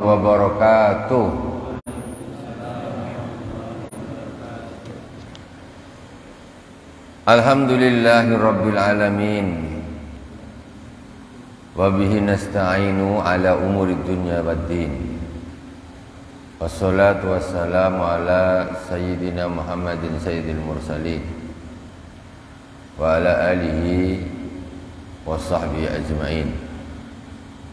wabarakatuh. Alhamdulillahirabbil alamin. Wa bihi nasta'inu ala umurid dunya waddin. Wassalatu wassalamu ala sayyidina Muhammadin sayyidil mursalin wa ala alihi wa sahbihi ajma'in.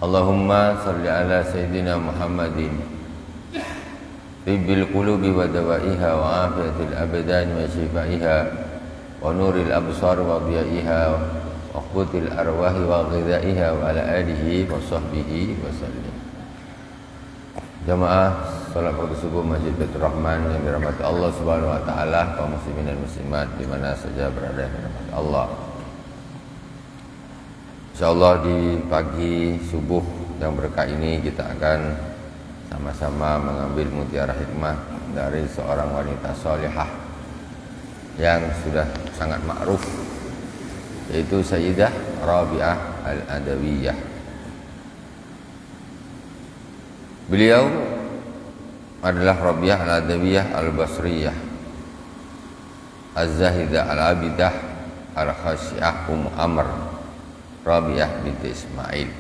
Allahumma salli ala sayyidina Muhammadin tibbil qulubi wa dawaiha wa afiyatil abdan wa shifaiha wa nuril absar wa dhiyaiha wa qutil arwahi wa ghidaiha wa ala alihi wa sahbihi wa sallim. Jamaah salat fardu subuh Masjid Baitur Rahman yang dirahmati Allah Subhanahu wa taala, kaum muslimin dan muslimat di mana saja berada yang dirahmati Allah. InsyaAllah di pagi subuh yang berkah ini kita akan sama-sama mengambil mutiara hikmah dari seorang wanita salihah yang sudah sangat ma'ruf, yaitu Sayyidah Rabi'ah Al-Adawiyah. Beliau adalah Rabi'ah Al-Adawiyah Al-Basriyah Az-Zahidah Al-Abidah Al-Khasyiah Amr Rabi'ah binti Ismail.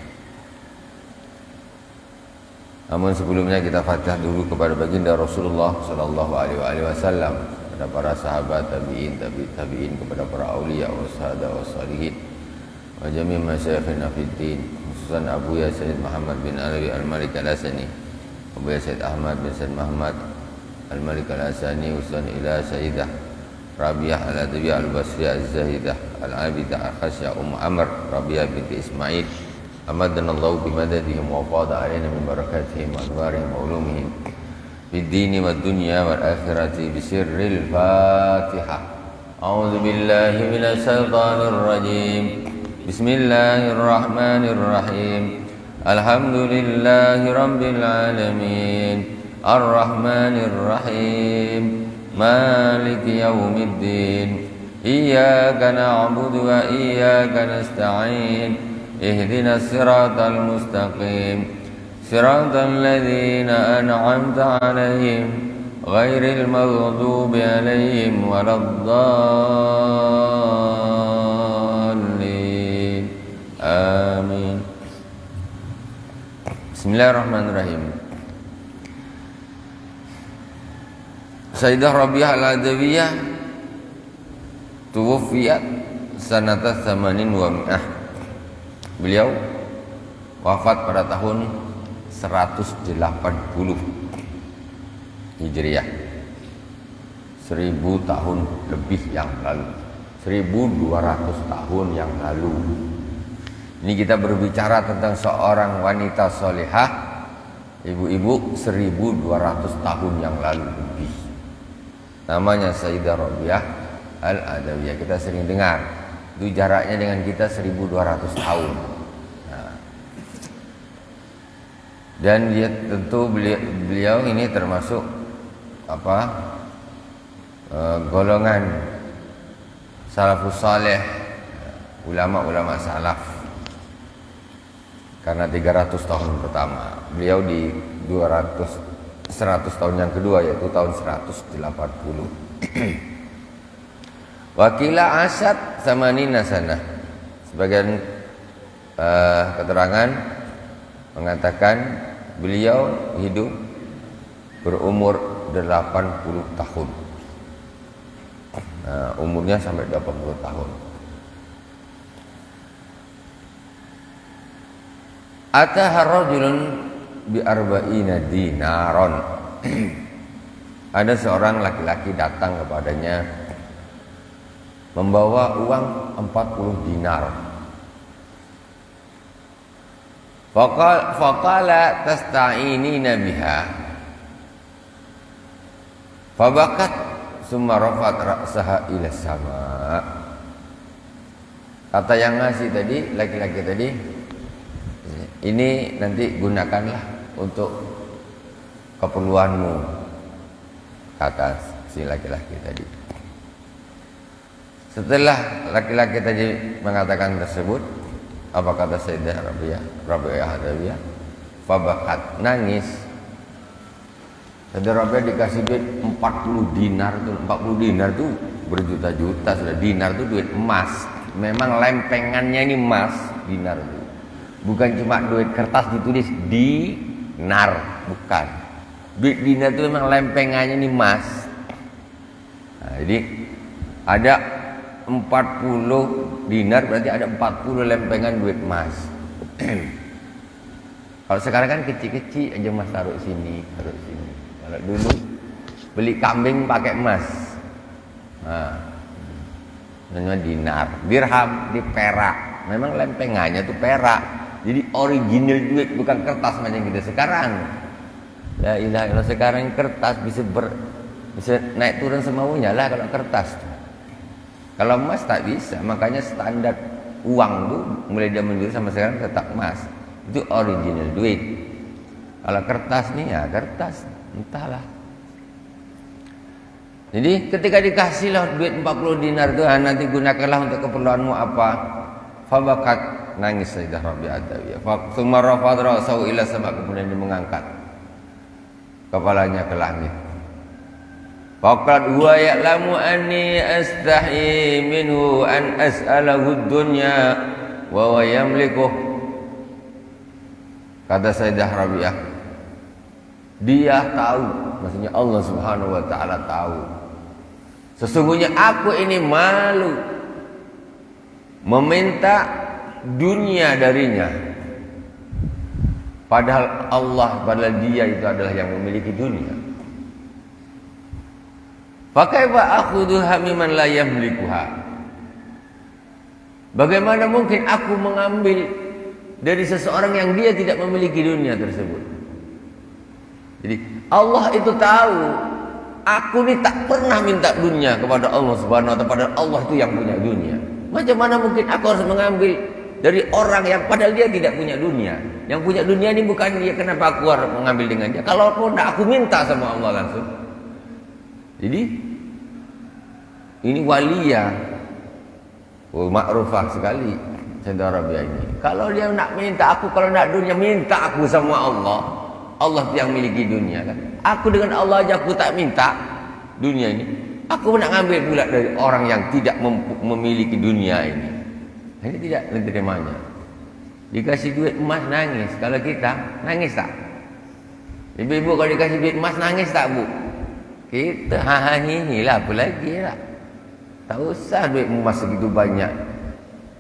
Namun sebelumnya kita Fatihah dulu kepada baginda Rasulullah sallallahu alaihi wasallam, kepada para sahabat, tabi'in, tabi'in, kepada para auliya wa sahadah wa salihin wa jami' masyayikhina fid din, khususan Abu Ya Sayyid Muhammad bin Alawi Al-Malik Al-Hasani, Abu Ya Sayyid Ahmad bin Sayyid Muhammad Al-Malik Al-Hasani, khususan ila Sayyidah Rabi'ah Al-Adawiyah Al-Basriyah Az-Zahidah Al-Abidah Al-Khasyiah Amr Rabi'ah binti Ismail. Amaddanallahu bimadadihim wa fada alaina min barakatihim wa anwarihim wa ulumihim fid dini wad dunya wal akhirati bisirril Fatihah. A'udzu billahi minasy syaithanir rajim. Bismillahirrahmanirrahim. Alhamdulillahi rabbil alamin. Ar-Rahmanir Rahim. Maliki yaumiddin. Iyyaka na'budu wa iyyaka nasta'in. Ihdinas siratal mustaqim. Siratal ladzina an'amta 'alaihim ghairil maghdubi 'alaihim waladdallin. Amin. Bismillahirrahmanirrahim. Sayyidah Rabi'ah Al-Adawiyah tuwufiyat sanata 80 wa mi'ah. Beliau wafat pada tahun 180 Hijriah, 1000 tahun lebih yang lalu, 1200 tahun yang lalu. Ini kita berbicara tentang seorang wanita solehah, ibu-ibu, 1200 tahun yang lalu lebih. Namanya Sayyidah Rabi'ah Al-Adawiyah. Kita sering dengar, itu jaraknya dengan kita 1200 tahun. Nah. Dan dia tentu beliau ini termasuk golongan salafus saleh, ulama-ulama salaf. Karena 300 tahun pertama, beliau di 100 tahun yang kedua, yaitu tahun 180. Wakila asad samanina sana. Sebagian keterangan mengatakan beliau hidup berumur 80 tahun. Nah, umurnya sampai 80 tahun. Ataha rajulun bi arba'ina dinaron. Ada seorang laki-laki datang kepadanya membawa uang 40 dinar. Faqala tasta'inina biha. Fabakat summa rafa'at ra'saha ila sama. Kata yang ngasih tadi, laki-laki tadi, ini nanti gunakanlah untuk keperluanmu, kata si laki-laki tadi. Setelah laki-laki tadi mengatakan tersebut, apa kata Sayyidah Rabi'ah Adawiyah? Fabakat, nangis. Saudara Rabi'ah dikasih duit 40 dinar tuh. 40 dinar tuh berjuta-juta sudah. Dinar tuh duit emas. Memang lempengannya ini emas, dinar tuh. Bukan cuma duit kertas ditulis dinar, bukan. Duit dinar itu memang lempengannya ini emas. Nah, jadi ada 40 dinar berarti ada 40 lempengan duit emas. Kalau sekarang kan kecil-kecil aja mas taruh sini, taruh sini. Kalau dulu beli kambing pakai emas. Nah, namanya dinar. Dirham di perak. Memang lempengannya tuh perak. Jadi original duit bukan kertas macam kita sekarang. La ilaha illallah, sekarang kertas bisa naik turun semaunya lah kalau kertas. Kalau emas tak bisa, makanya standar uang tuh mulai zaman dulu sama sekarang tetap emas. Itu original duit. Kalau kertas nih ya kertas, entahlah. Jadi ketika dikasih lah duit 40 dinar tuh, nanti gunakanlah untuk keperluanmu apa? Fabakat, nangis Sayyidah Rabi'ah Adawiyah. Tsumma rafa'at ra'sahu ila sama, kemudian dia mengangkat kepalanya ke langit. Faqad huwa ya'lamu anni astahi minhu an as'alahu dunya wa huwa yamlikuh. Kata Sayyidah Rabi'ah, dia tahu, maksudnya Allah Subhanahu wa taala tahu. Sesungguhnya aku ini malu meminta dunia darinya. Padahal dia itu adalah yang memiliki dunia. Fakaifa akhudhuha mimman la yamlikuha? Bagaimana mungkin aku mengambil dari seseorang yang dia tidak memiliki dunia tersebut? Jadi Allah itu tahu aku ini tak pernah minta dunia kepada Allah Subhanahu wa taala, padahal Allah itu yang punya dunia. Macam mana mungkin aku harus mengambil dari orang yang padahal dia tidak punya dunia? Yang punya dunia ini bukan dia, kenapa aku harus mengambil dengan dia? Kalau aku minta sama Allah langsung. Jadi ini walia, ma'rufah sekali Sayyidah Rabi'ah ini. Kalau dia nak minta aku, kalau nak dunia minta aku sama Allah. Allah yang miliki dunia kan. Aku dengan Allah aja aku tak minta dunia ini. Aku nak ngambil pula dari orang yang tidak memiliki dunia ini. Ini tidak diterimanya. Dikasih duit emas nangis. Kalau kita nangis tak? Ibu-ibu kalau dikasih duit emas nangis tak bu? Kita hahaha lah, apa lagi lah. Tak usah duit emas segitu banyak.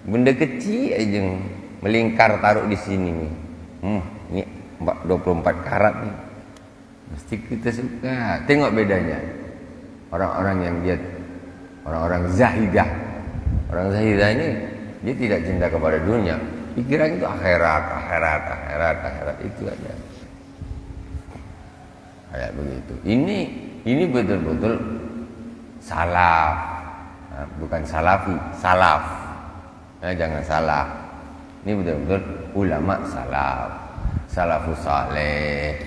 Benda kecil aja melingkar taruh di sini nih. Ni 24 karat nih. Mesti kita suka. Tengok bedanya. Orang-orang yang dia orang-orang zahidah. Orang zahidah ini dia tidak cinta kepada dunia. Pikiran itu akhirat itu aja. Kayak begitu. Ini betul-betul salaf. Nah, bukan salafi, salaf. Nah, jangan salah. Ini betul-betul ulama salaf, salafus saleh.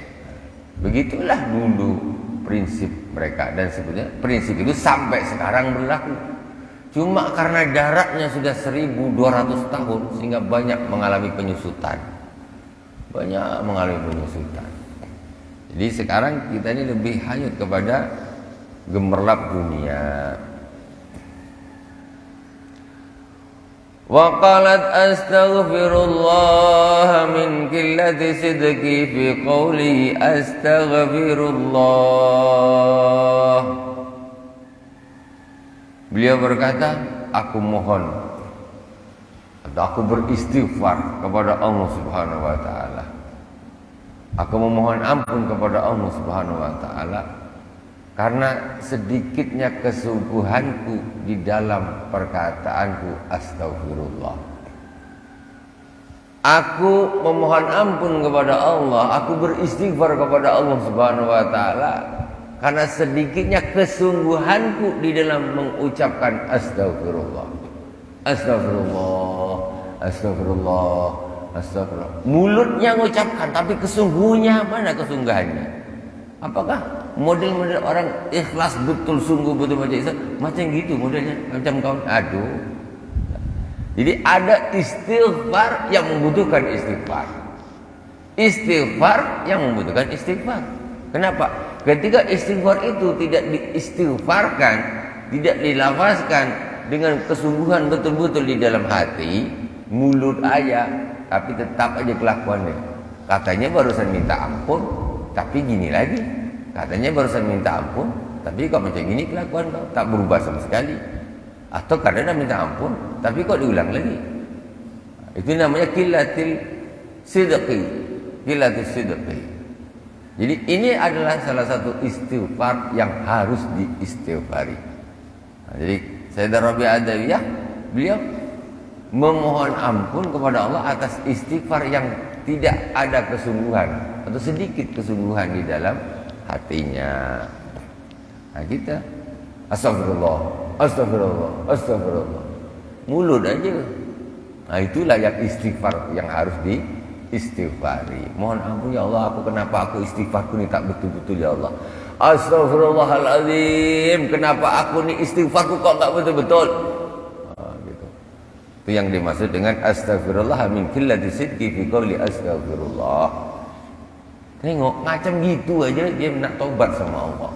Begitulah dulu prinsip mereka, dan sebetulnya prinsip itu sampai sekarang berlaku. Cuma karena jaraknya sudah 1200 tahun sehingga banyak mengalami penyusutan. Banyak mengalami penyusutan. Jadi sekarang kita ini lebih hanyut kepada gemerlap dunia. Wa qalat astaghfirullah min qillati sidqi fi qawli astaghfirullah. Beliau berkata, aku mohon atau aku beristighfar kepada Allah Subhanahu wa taala. Aku memohon ampun kepada Allah Subhanahu wa taala karena sedikitnya kesungguhanku di dalam perkataanku astagfirullah. Aku memohon ampun kepada Allah, aku beristighfar kepada Allah Subhanahu wa taala karena sedikitnya kesungguhanku di dalam mengucapkan astagfirullah. Astagfirullah, astagfirullah, astagfirullah. Mulutnya mengucapkan, tapi kesungguhnya mana kesungguhannya? Apakah model-model orang ikhlas betul, sungguh betul baca Islam macam gitu modelnya, macam kawan? Aduh. Jadi ada istighfar yang membutuhkan istighfar. Istighfar yang membutuhkan istighfar. Kenapa? Ketika istighfar itu tidak diistighfarkan, tidak dilafazkan dengan kesungguhan betul-betul di dalam hati, mulut aja, tapi tetap aja kelakuannya. Katanya barusan minta ampun, tapi gini lagi. Katanya barusan minta ampun, tapi kok macam gini kelakuan kau, tak berubah sama sekali. Atau kadang minta ampun, tapi kok diulang lagi. Itu namanya qillatil sidqi. Qillatil sidqi. Jadi ini adalah salah satu istighfar yang harus diistighfari. Nah, jadi Sayyidah Rabi'ah Adawiyah, beliau memohon ampun kepada Allah atas istighfar yang tidak ada kesungguhan atau sedikit kesungguhan di dalam hatinya. Nah, kita astagfirullah, astagfirullah, astagfirullah. Mulut aja. Nah, itulah yang istighfar yang harus diistighfari. Mohon ampun ya Allah, kenapa aku istighfarku ini tak betul-betul ya Allah. Astaghfirullahaladzim, kenapa aku ini istighfarku kok tak betul-betul. Gitu. Itu yang dimaksud dengan astaghfirullah min qillati sidqi fi qouli astaghfirullah. Tengok macam gitu aja dia nak taubat sama Allah.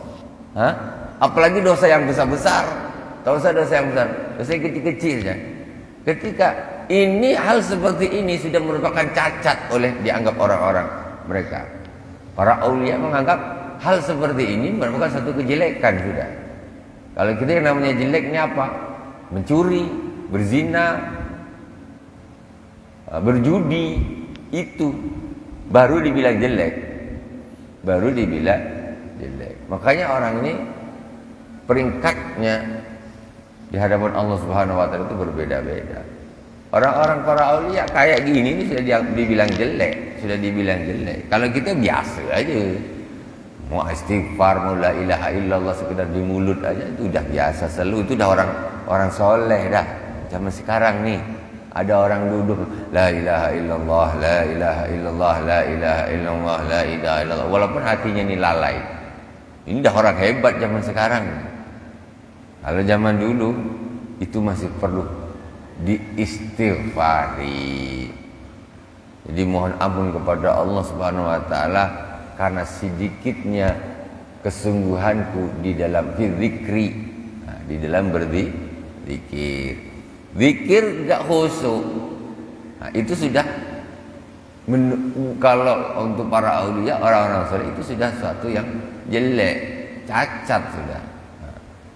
Hah? Apalagi dosa yang besar-besar. Dosa-dosa yang besar, dosa yang kecil-kecil ya. Ketika ini hal seperti ini sudah merupakan cacat oleh dianggap orang-orang mereka. Para aulia menganggap hal seperti ini merupakan satu kejelekan sudah. Kalau kita yang namanya jelek ini apa? Mencuri, berzina, berjudi, itu baru dibilang jelek. Baru dibilang jelek. Makanya orang ini peringkatnya di hadapan Allah Subhanahu wa taala itu berbeda-beda. Orang-orang para aulia kayak gini ini sudah dibilang jelek, sudah dibilang jelek. Kalau kita biasa aja. Mau istighfar, mau la ilaha illallah sekedar di mulut aja itu udah biasa selalu, itu udah orang soleh dah. Zaman sekarang nih ada orang duduk la ilaha illallah, la ilaha illallah, la ilaha illallah, la ilaha illallah, walaupun hatinya ini lalai. Ini dah orang hebat zaman sekarang. Kalau zaman dulu itu masih perlu diistighfari. Jadi mohon ampun kepada Allah Subhanahu wa taala karena sedikitnya kesungguhanku di dalam zikri, di dalam berzikir. Zikir tidak khusyuk. Nah, itu sudah kalau untuk para aulia, orang-orang saleh itu sudah sesuatu yang jelek, cacat sudah.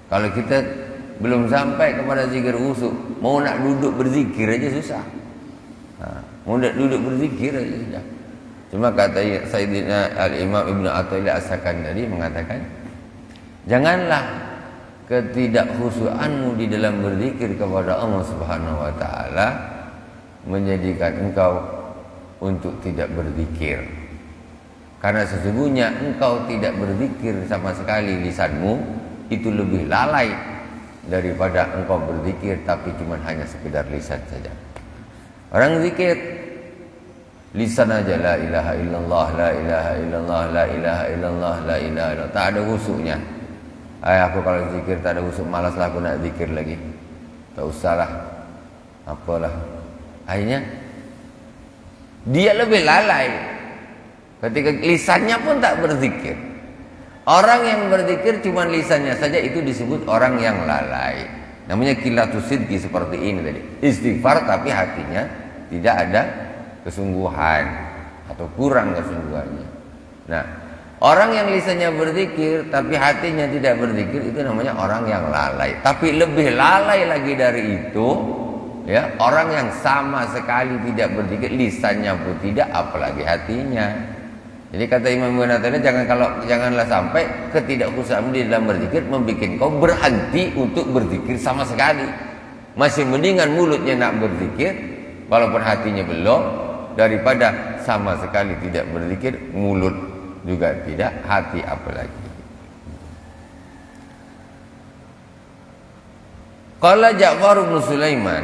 Kalau kita belum sampai kepada zikir khusyuk, mau nak duduk berzikir aja susah. Mau nak duduk berzikir aja sudah. Cuma kata Sayyidina Al-Imam Ibn Athaillah As-Sakandari mengatakan, janganlah ketidakkhusyuanmu di dalam berzikir kepada Allah Subhanahu wa taala menjadikan engkau untuk tidak berzikir. Karena sesungguhnya engkau tidak berzikir sama sekali, lisanmu itu lebih lalai daripada engkau berzikir tapi cuma hanya sekedar lisan saja. Orang zikir lisan aja la ilaha illallah, la ilaha illallah, la ilaha illallah, la ilaha illallah, tak ada khusyuknya. Aku kalau zikir tak ada khusyuk, malaslah aku nak zikir lagi. Tak usahlah. Apalah. Akhirnya dia lebih lalai ketika lisannya pun tak berzikir. Orang yang berzikir cuma lisannya saja itu disebut orang yang lalai. Namanya qillatus sidqi seperti ini tadi. Istighfar tapi hatinya tidak ada kesungguhan atau kurang kesungguhannya. Nah, orang yang lisannya berzikir tapi hatinya tidak berzikir itu namanya orang yang lalai. Tapi lebih lalai lagi dari itu, ya, orang yang sama sekali tidak berzikir, lisannya pun tidak, apalagi hatinya. Jadi kata Imam Ibnu Athaillah, janganlah sampai ketidakkhusyukan di dalam berzikir membuat kau berhenti untuk berzikir sama sekali. Masih mendingan mulutnya nak berzikir walaupun hatinya belum, daripada sama sekali tidak berzikir, mulut juga tidak, hati apalagi. Qala Ja'far bin Sulaiman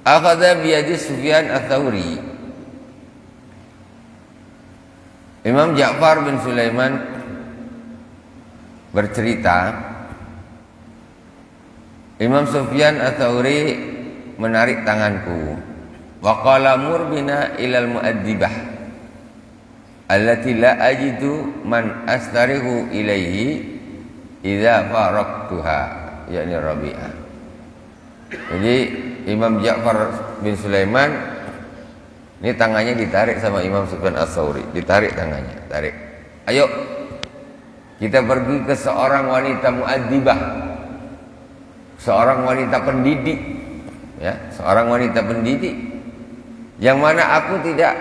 akhadha biyadi Sufyan Ats-Tsauri. Imam Ja'far bin Sulaiman bercerita, Imam Sufyan Ats-Tsauri menarik tanganku. Wa qala murbina ilal mu'addibah allati la ajidu man astarihu ilaihi idza faraqtuha, yakni Rabi'ah. Jadi Imam Ja'far bin Sulaiman ini tangannya ditarik sama Imam Sufyan Ats-Tsauri, ditarik tangannya, tarik. Ayo kita pergi ke seorang wanita mu'addibah, seorang wanita pendidik, ya, seorang wanita pendidik yang mana aku tidak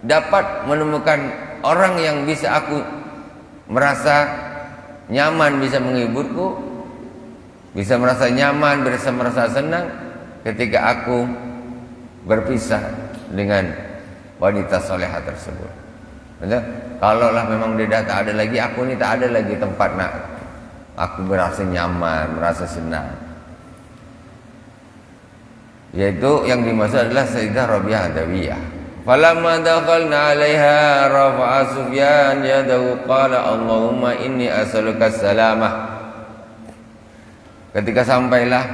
dapat menemukan orang yang bisa aku merasa nyaman, bisa menghiburku, bisa merasa nyaman, bisa merasa senang ketika aku berpisah dengan wanita solehah tersebut. Betul? Kalaulah memang dia tak ada lagi, aku ini tak ada lagi tempat nak aku merasa nyaman, merasa senang. Yaitu yang dimaksud adalah Sayyidah Rabi'ah Adawiyah. Falamma dakhalna 'alaiha rafa'a Sufyan yadahu qala Allahumma inni as'aluka salamah. Ketika sampailah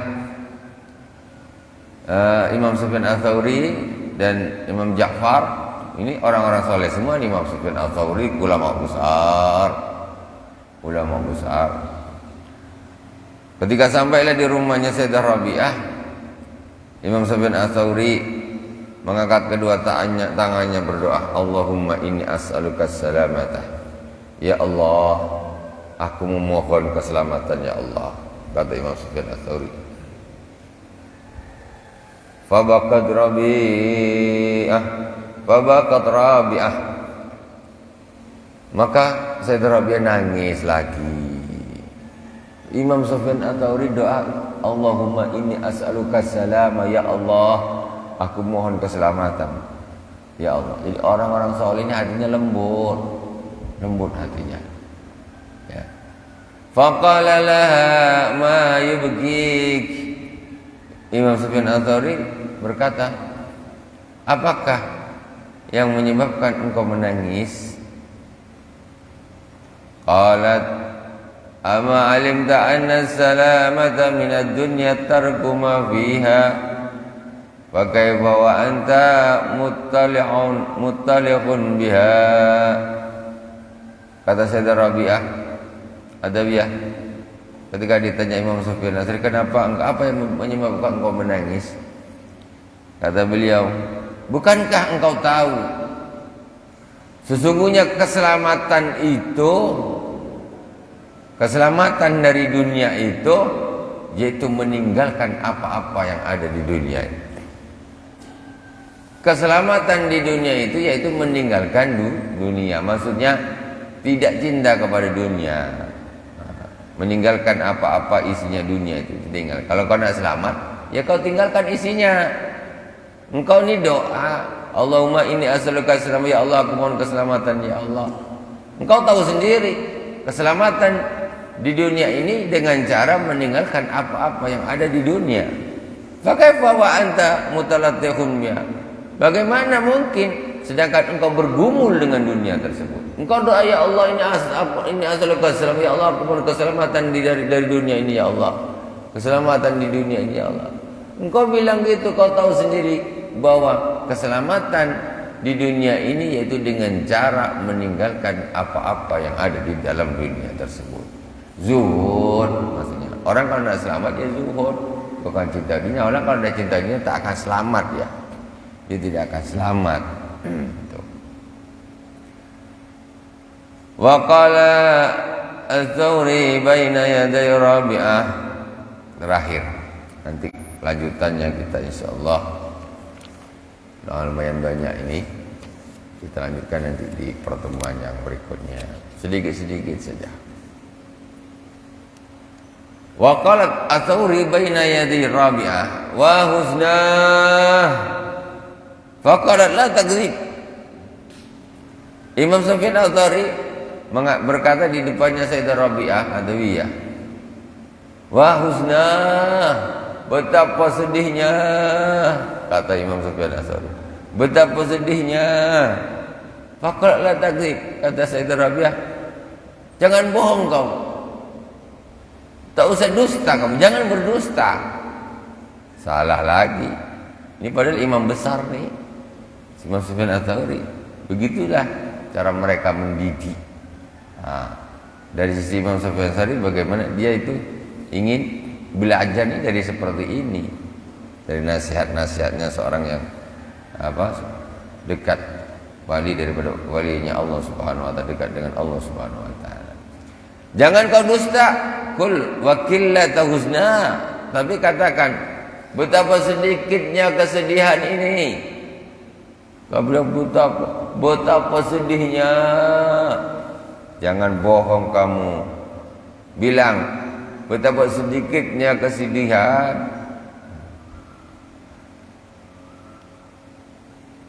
Imam Sufyan Ats-Tsauri dan Imam Ja'far, ini orang-orang soleh semua. Imam Sufyan Ats-Tsauri ulama besar, ulama besar. Ketika sampailah di rumahnya Sayyidah Rabi'ah, Imam Sufyan Ats-Tsauri mengangkat kedua tangannya berdoa, Allahumma inni as'aluka salamata. Ya Allah, aku memohon keselamatan ya Allah, kata Imam Sufyan Ats-Tsauri. Fabakat Rabi'ah, maka Sayyidah Rabi'ah nangis lagi. Imam Sufyan Ats-Tsauri doa, Allahumma inni as'aluka salama, ya Allah, aku mohon keselamatan ya Allah. Jadi orang-orang soleh ini hatinya lembut, lembut hatinya, ya. Faqala laha ma yubkik. Imam Sufyan Ats-Tsauri berkata, apakah yang menyebabkan engkau menangis? Qalat, ama alimta anna salamata minad dunya tarku ma fiha wa kaifa wa anta muttali'un biha. Kata Sayyidah Rabi'ah Adawiyah ketika ditanya Imam Sufyan Ats-Tsauri, kenapa apa yang menyebabkan engkau menangis? Kata beliau, bukankah engkau tahu sesungguhnya keselamatan itu, keselamatan dari dunia itu yaitu meninggalkan apa-apa yang ada di dunia ini. Keselamatan di dunia itu yaitu meninggalkan dunia, maksudnya tidak cinta kepada dunia, meninggalkan apa-apa isinya dunia itu tinggal. Kalau kau nak selamat, ya kau tinggalkan isinya. Engkau ni doa, Allahumma inni as'aluka salamah, ya Allah, aku mohon keselamatan ya Allah. Engkau tahu sendiri keselamatan di dunia ini dengan cara meninggalkan apa-apa yang ada di dunia. Fakaifa wa anta mutalattihun biha. Bagaimana mungkin sedangkan engkau bergumul dengan dunia tersebut? Engkau doa, ya Allah, ini as'aluka salamah, ya Allah, aku mohon keselamatan dari dunia ini ya Allah. Keselamatan di dunia ini ya Allah. Engkau bilang gitu, kau tahu sendiri bahwa keselamatan di dunia ini yaitu dengan cara meninggalkan apa-apa yang ada di dalam dunia tersebut. Zuhud maksudnya. Orang kalau tidak selamat dia zuhud, bukan cinta dunia. Orang kalau tidak cinta dunia tak akan selamat ya. Dia tidak akan selamat. Wa qala Ats-Tsauri baina yaday Rabi'ah. Terakhir, nanti lanjutannya kita insyaallah, lumayan banyak ini, kita lanjutkan nanti di pertemuan yang berikutnya, sedikit-sedikit saja. Wa qalat Ats-Tsauri baina yaday Rabi'ah wa husnah faqalat la takdzib. Imam Sufyan Ats-Tsauri berkata di depannya Sayyidah Rabi'ah Adawiyah, wa husnah, betapa sedihnya, kata Imam Sufyan Ats-Tsauri, betapa sedihnya. Faqalat la takdzib, kata Sayyidah Rabi'ah, jangan bohong kau, tak usah dusta kamu, jangan berdusta. Salah lagi. Ini padahal imam besar nih, Imam Sufyan Ats-Tsauri. Begitulah cara mereka mendidik. Dari sisi Imam Sufyan Ats-Tsauri, bagaimana dia itu ingin belajar nih dari seperti ini, dari nasihat-nasihatnya seorang yang dekat wali daripada walinya Allah Subhanahu wa taala, dekat dengan Allah Subhanahu wa taala. Jangan kau dusta, kul wa qillatu husna, tapi katakan betapa sedikitnya kesedihan ini. Kau bilang betapa sedihnya. Jangan bohong kamu. Bilang betapa sedikitnya kesedihan.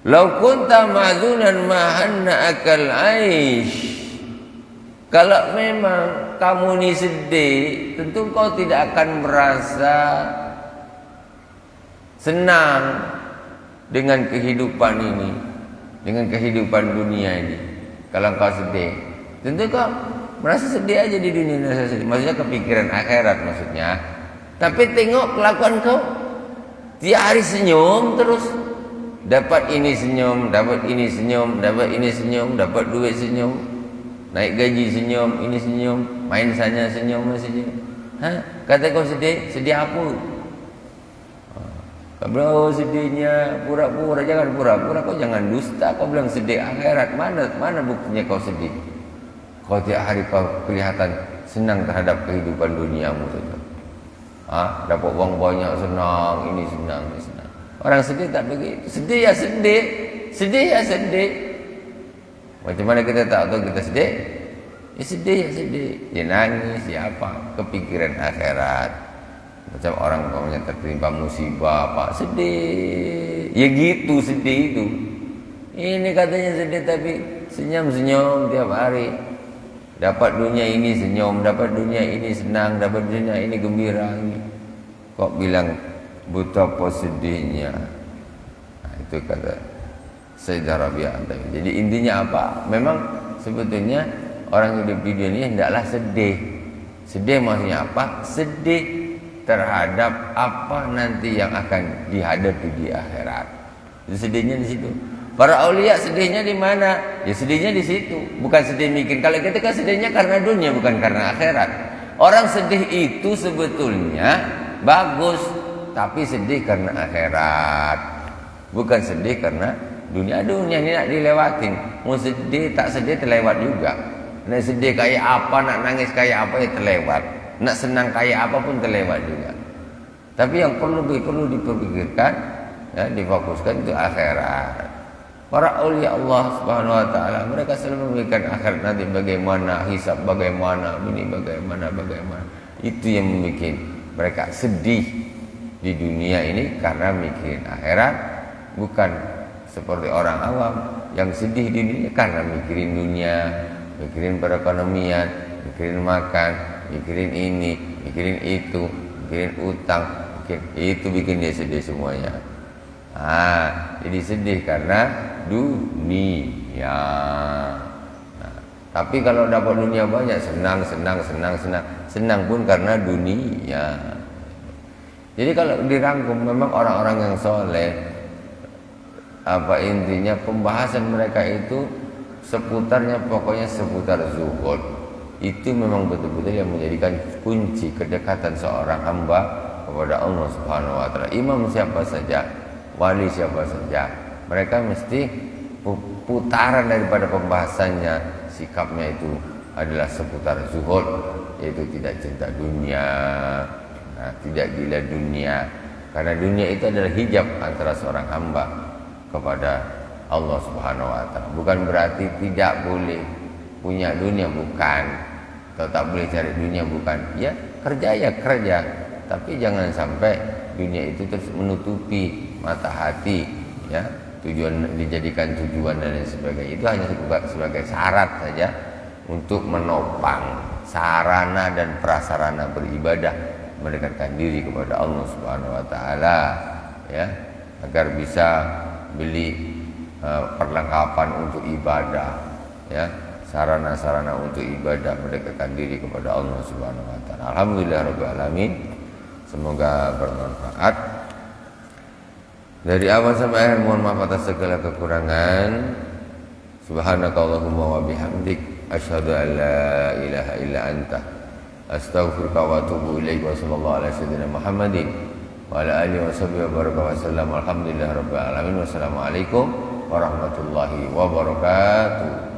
Lau kunta ma'zunan mahanna akal aish. Kalau memang kamu ini sedih, tentu kau tidak akan merasa senang dengan kehidupan ini, dengan kehidupan dunia ini. Kalau kau sedih, tentu kau merasa sedih aja di dunia. Maksudnya kepikiran akhirat maksudnya. Tapi tengok kelakuan kau, tiap hari senyum terus. Dapat ini senyum, dapat ini senyum, dapat ini senyum, dapat duit senyum, naik gaji senyum, ini senyum, main sana senyum, senyum. Kata kau sedih, sedih apa? Kau bilang sedihnya pura-pura, jangan pura-pura, kau jangan dusta. Kau bilang sedih akhirat, mana buktinya kau sedih? Kau tiap hari kau kelihatan senang terhadap kehidupan duniamu saja. Dapat uang banyak senang, ini senang, ini senang. Orang sedih tak begitu. Sedih ya sedih, sedih ya sedih. Macam mana kita tak tahu kita sedih? Ya sedih ya sedih. Dia nangis, siapa? Kepikiran akhirat. Macam orang umpamanya tertimpa musibah apa, sedih. Ya gitu sedih itu. Ini katanya sedih tapi senyum-senyum tiap hari. Dapat dunia ini senyum, dapat dunia ini senang, dapat dunia ini gembira. Kok bilang betapa sedihnya. Itu kata Sayyidah Rabi'ah. Jadi intinya apa? Memang sebetulnya orang hidup di dunia hendaklah sedih. Sedih maksudnya apa? Sedih terhadap apa nanti yang akan dihadapi di akhirat. Itu sedihnya di situ. Para aulia sedihnya di mana? Ya sedihnya di situ. Bukan sedih mikir. Kalau kita kan sedihnya karena dunia, bukan karena akhirat. Orang sedih itu sebetulnya bagus, tapi sedih karena akhirat, bukan sedih karena dunia. Dunia ini nak dilewatin. Mau sedih tak sedih terlewat juga. Nak sedih kayak apa, nak nangis kayak apa ya terlewat. Nak senang kayak apa pun terlewat juga. Tapi yang perlu diperpikirkan, ya, difokuskan itu akhirat. Para aulia Allah Subhanahu wa taala, mereka selalu memikirkan akhirat nanti bagaimana, hisab bagaimana, ini bagaimana. Itu yang membuat mereka sedih di dunia ini karena mikirin akhirat, bukan seperti orang awam yang sedih di dunia karena mikirin dunia, mikirin perekonomian, mikirin makan, mikirin ini, mikirin itu, mikirin utang, itu bikin dia sedih semuanya. Jadi sedih karena dunia. Tapi kalau dapat dunia banyak, senang pun karena dunia. Jadi kalau dirangkum memang orang-orang yang soleh, apa intinya pembahasan mereka itu pokoknya seputar zuhud. Itu memang betul-betul yang menjadikan kunci kedekatan seorang hamba kepada Allah Subhanahu wa taala. Imam siapa saja, wali siapa saja, mereka mesti putaran daripada pembahasannya, sikapnya itu adalah seputar zuhud, yaitu tidak cinta dunia. Tidak gila dunia, karena dunia itu adalah hijab antara seorang hamba kepada Allah Subhanahu wa taala. Bukan berarti tidak boleh punya dunia, bukan. Atau tak boleh cari dunia, bukan. Ya kerja, tapi jangan sampai dunia itu terus menutupi mata hati, ya. Tujuan dijadikan tujuan dan lain sebagainya. Itu hanya sebagai syarat saja untuk menopang sarana dan prasarana beribadah, mendekatkan diri kepada Allah Subhanahu wa taala, ya, agar bisa beli perlengkapan untuk ibadah, ya, sarana-sarana untuk ibadah, mendekatkan diri kepada Allah Subhanahu wa taala. Alhamdulillahirabbil alamin. Semoga bermanfaat. Dari awal sampai akhir mohon maaf atas segala kekurangan. Subhanakallahumma wa bihamdik asyhadu an la ilaha illa anta astaghfiruka wa atubu ilaik wa sallallahu ala sayyidina Muhammadin wa ala alihi wa sahbihi wa baraka wa sallam. Alhamdulillah rabbil alamin. Wassalamualaikum warahmatullahi wabarakatuh.